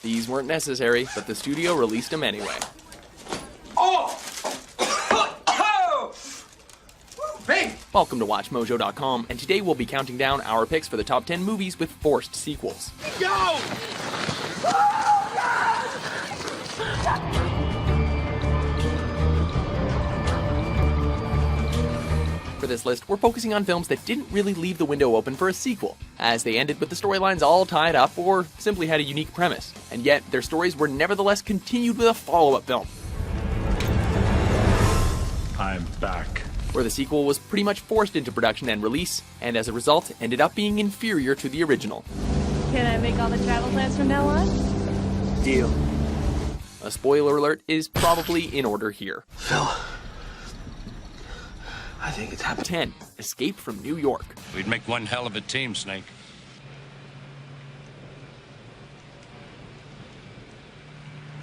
These weren't necessary, but the studio released them anyway. Oh! Bang! Welcome to WatchMojo.com, and today we'll be counting down our picks for the top 10 movies with forced sequels. Go! For this list, we're focusing on films that didn't really leave the window open for a sequel, as they ended with the storylines all tied up or simply had a unique premise, and yet their stories were nevertheless continued with a follow-up film. I'm back. Where the sequel was pretty much forced into production and release, and as a result, ended up being inferior to the original. Can I make all the travel plans from now on? Deal. A spoiler alert is probably in order here. Phil, I think it's happened. 10. Escape from New York. We'd make one hell of a team, Snake.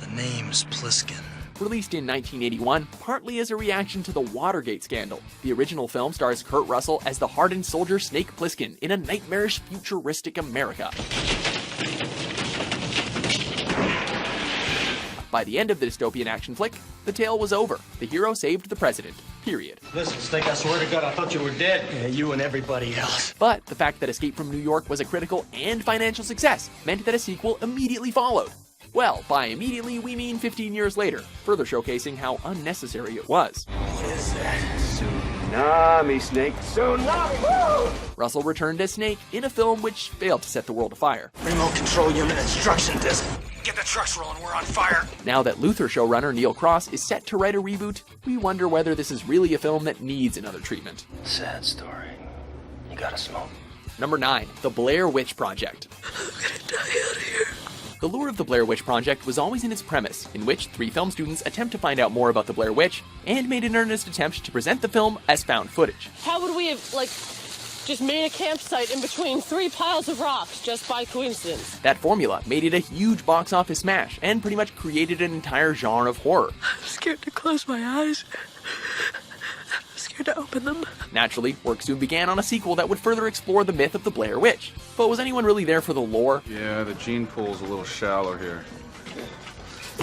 The name's Pliskin. Released in 1981, partly as a reaction to the Watergate scandal. The original film stars Kurt Russell as the hardened soldier Snake Plissken in a nightmarish futuristic America. By the end of the dystopian action flick, the tale was over. The hero saved the president. Period. Listen, Snake, I swear to God, I thought you were dead. Yeah, you and everybody else. But the fact that Escape from New York was a critical and financial success meant that a sequel immediately followed. Well, by immediately, we mean 15 years later, further showcasing how unnecessary it was. What is that? Tsunami, Snake. Tsunami! Woo! Russell returned as Snake in a film which failed to set the world afire. Remote control unit instruction disc. Get the trucks rolling, we're on fire. Now that Luther showrunner Neil Cross is set to write a reboot, we wonder whether this is really a film that needs another treatment. Sad story. You gotta smoke. Number 9. The Blair Witch Project. I'm gonna die out here. The lure of the Blair Witch Project was always in its premise, in which 3 film students attempt to find out more about the Blair Witch, and made an earnest attempt to present the film as found footage. How would we have, just made a campsite in between 3 piles of rocks just by coincidence? That formula made it a huge box office smash, and pretty much created an entire genre of horror. I'm scared to close my eyes. I'm scared to open them. Naturally, work soon began on a sequel that would further explore the myth of the Blair Witch. But was anyone really there for the lore? Yeah, the gene pool's a little shallow here.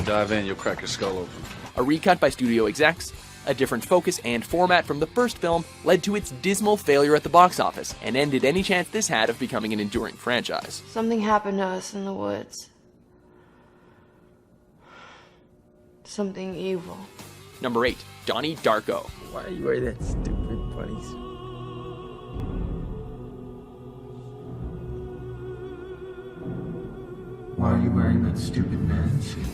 Dive in, you'll crack your skull open. A recut by studio execs, a different focus and format from the first film led to its dismal failure at the box office, and ended any chance this had of becoming an enduring franchise. Something happened to us in the woods. Something evil. Number 8. Donnie Darko. Why you wear that stupid bunny suit? Why are you wearing that stupid man suit?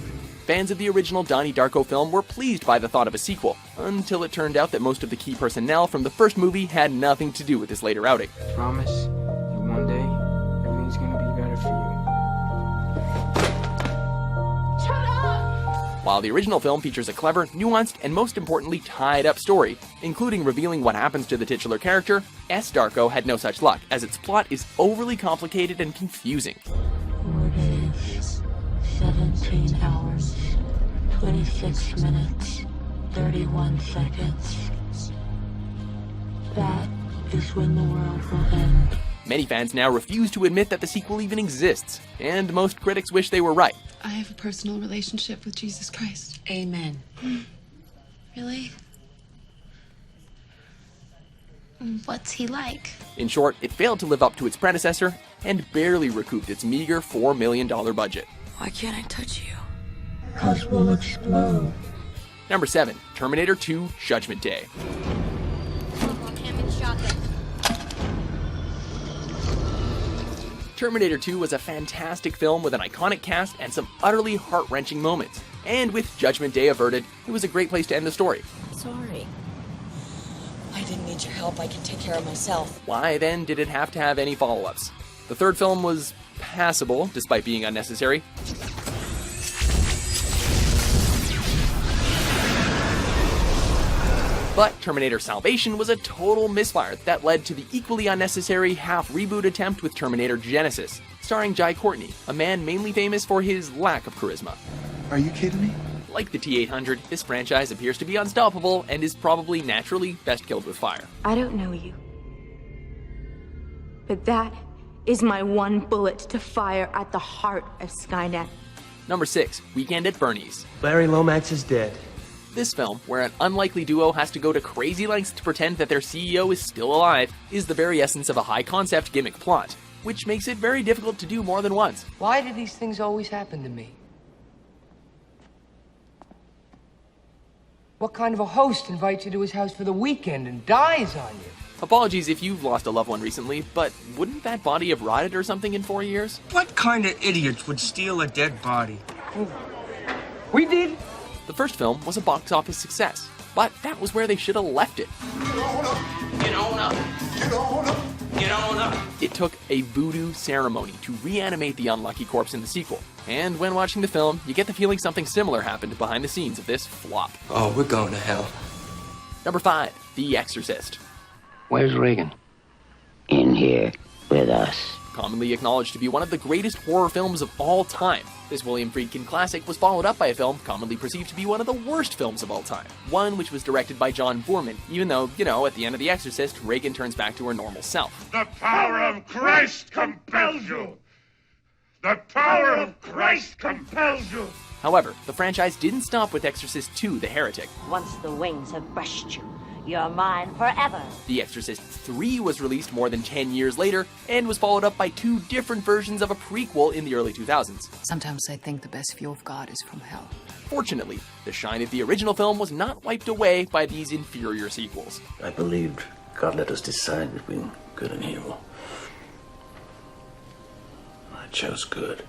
Fans of the original Donnie Darko film were pleased by the thought of a sequel, until it turned out that most of the key personnel from the first movie had nothing to do with this later outing. Promise that one day everything's gonna be better for you. Shut up! While the original film features a clever, nuanced, and most importantly tied-up story, including revealing what happens to the titular character, S. Darko had no such luck, as its plot is overly complicated and confusing. 4 days, 17 hours, 26 minutes, 31 seconds. That is when the world will end. Many fans now refuse to admit that the sequel even exists, and most critics wish they were right. I have a personal relationship with Jesus Christ. Amen. Really? What's he like? In short, it failed to live up to its predecessor, and barely recouped its meager $4 million budget. Why can't I touch you? 'Cause we'll explode. Number 7. Terminator 2 Judgment Day. Terminator 2 was a fantastic film with an iconic cast and some utterly heart-wrenching moments. And with Judgment Day averted, it was a great place to end the story. Sorry. I didn't need your help. I can take care of myself. Why then did it have to have any follow-ups? The third film was passable, despite being unnecessary. But Terminator Salvation was a total misfire that led to the equally unnecessary half-reboot attempt with Terminator Genisys, starring Jai Courtney, a man mainly famous for his lack of charisma. Are you kidding me? Like the T-800, this franchise appears to be unstoppable and is probably naturally best killed with fire. I don't know you, but that is my one bullet to fire at the heart of Skynet. Number 6, Weekend at Bernie's. Larry Lomax is dead. This film, where an unlikely duo has to go to crazy lengths to pretend that their CEO is still alive, is the very essence of a high-concept gimmick plot, which makes it very difficult to do more than once. Why do these things always happen to me? What kind of a host invites you to his house for the weekend and dies on you? Apologies if you've lost a loved one recently, but wouldn't that body have rotted or something in 4 years? What kind of idiots would steal a dead body? We did. The first film was a box office success, but that was where they should have left it. Get on up. Get on up. Get on up. It took a voodoo ceremony to reanimate the unlucky corpse in the sequel. And when watching the film, you get the feeling something similar happened behind the scenes of this flop. Oh, we're going to hell. Number 5, The Exorcist. Where's Reagan? In here with us. Commonly acknowledged to be one of the greatest horror films of all time, this William Friedkin classic was followed up by a film commonly perceived to be one of the worst films of all time. One which was directed by John Boorman, even though, at the end of The Exorcist, Reagan turns back to her normal self. The power of Christ compels you! The power of Christ compels you! However, the franchise didn't stop with Exorcist II: The Heretic. Once the wings have brushed you, you're mine forever. The Exorcist III was released more than 10 years later, and was followed up by 2 different versions of a prequel in the early 2000s. Sometimes I think the best view of God is from hell. Fortunately, the shine of the original film was not wiped away by these inferior sequels. I believed God let us decide between good and evil. I chose good.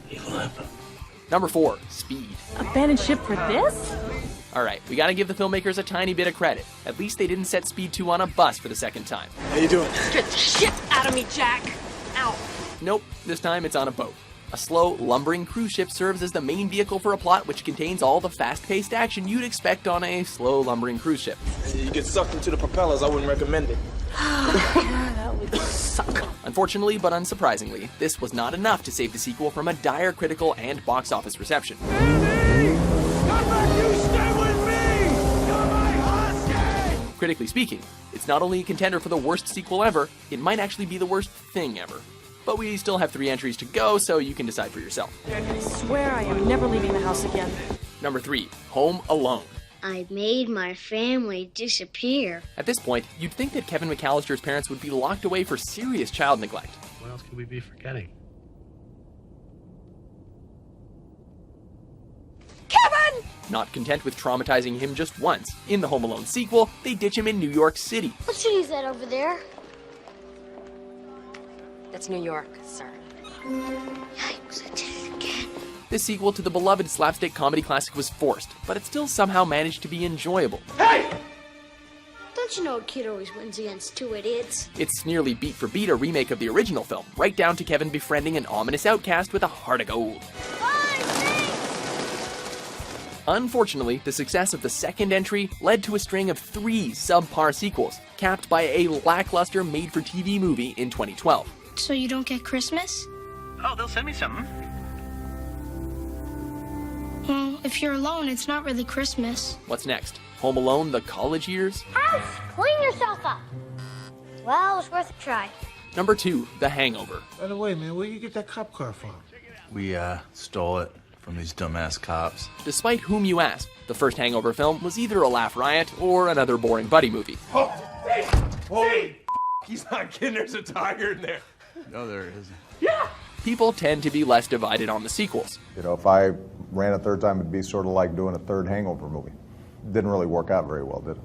Evil happened. Number 4, Speed. Abandoned ship for this? Alright, we gotta give the filmmakers a tiny bit of credit. At least they didn't set Speed 2 on a bus for the second time. How you doing? Get the shit out of me, Jack! Ow. Nope, this time it's on a boat. A slow, lumbering cruise ship serves as the main vehicle for a plot which contains all the fast-paced action you'd expect on a slow, lumbering cruise ship. You get sucked into the propellers, I wouldn't recommend it. That would suck. Unfortunately, but unsurprisingly, this was not enough to save the sequel from a dire critical and box office reception. Critically speaking, it's not only a contender for the worst sequel ever, it might actually be the worst thing ever. But we still have 3 entries to go, so you can decide for yourself. I swear I am never leaving the house again. Number 3, Home Alone. I made my family disappear. At this point, you'd think that Kevin McAllister's parents would be locked away for serious child neglect. What else could we be forgetting? Kevin! Not content with traumatizing him just once, in the Home Alone sequel, they ditch him in New York City. What city is that over there? That's New York, sir. Yikes, I did it again. This sequel to the beloved slapstick comedy classic was forced, but it still somehow managed to be enjoyable. Hey! Don't you know a kid always wins against 2 idiots? It's nearly beat for beat a remake of the original film, right down to Kevin befriending an ominous outcast with a heart of gold. Unfortunately, the success of the second entry led to a string of 3 subpar sequels, capped by a lackluster made-for-TV movie in 2012. So you don't get Christmas? Oh, they'll send me something. Well, if you're alone, it's not really Christmas. What's next? Home Alone: The College Years? House, clean yourself up. Well, it's worth a try. Number 2, The Hangover. By the way, man, where you get that cop car from? We, stole it from these dumbass cops. Despite whom you ask, the first Hangover film was either a laugh riot or another boring buddy movie. Oh, hey! Holy he's not kidding, there's a tiger in there. No, there isn't. Yeah! People tend to be less divided on the sequels. If I ran a third time, it'd be sort of like doing a third Hangover movie. Didn't really work out very well, did it?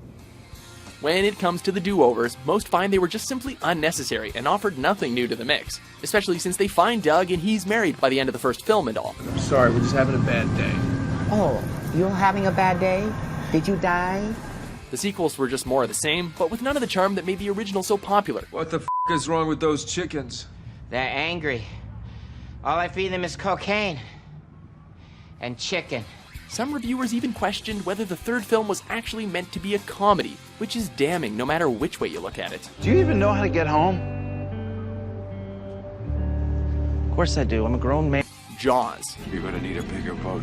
When it comes to the do-overs, most find they were just simply unnecessary and offered nothing new to the mix, especially since they find Doug and he's married by the end of the first film and all. I'm sorry, we're just having a bad day. Oh, you're having a bad day? Did you die? The sequels were just more of the same, but with none of the charm that made the original so popular. What the f*** is wrong with those chickens? They're angry. All I feed them is cocaine. And chicken. Some reviewers even questioned whether the third film was actually meant to be a comedy, which is damning no matter which way you look at it. Do you even know how to get home? Of course I do. I'm a grown man. Jaws. You're gonna need a bigger boat.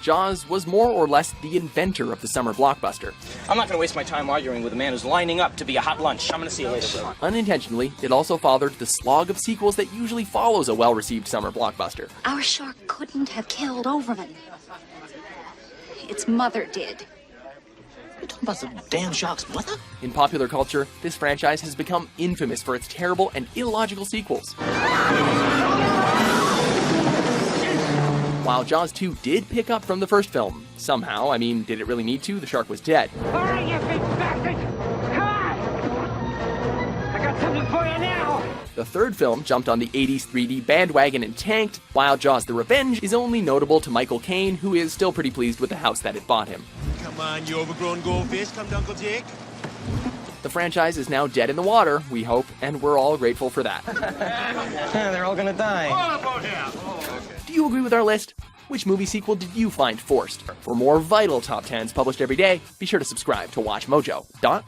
Jaws was more or less the inventor of the summer blockbuster. I'm not gonna waste my time arguing with a man who's lining up to be a hot lunch. I'm gonna see you later, bro. Unintentionally, it also fathered the slog of sequels that usually follows a well-received summer blockbuster. Our shark couldn't have killed Overman. Its mother did. You talking about some damn shark's mother? In popular culture, this franchise has become infamous for its terrible and illogical sequels. While Jaws 2 did pick up from the first film, somehow, I mean, did it really need to? The shark was dead. Alright, you big bastard! Come on! I got something for you now! The third film jumped on the 80s 3D bandwagon and tanked, while Jaws the Revenge is only notable to Michael Caine, who is still pretty pleased with the house that it bought him. Come on, you overgrown goldfish. Come to Uncle Jake. The franchise is now dead in the water, we hope, and we're all grateful for that. They're all gonna die. Do you agree with our list? Which movie sequel did you find forced? For more vital top 10s published every day, be sure to subscribe to WatchMojo.com.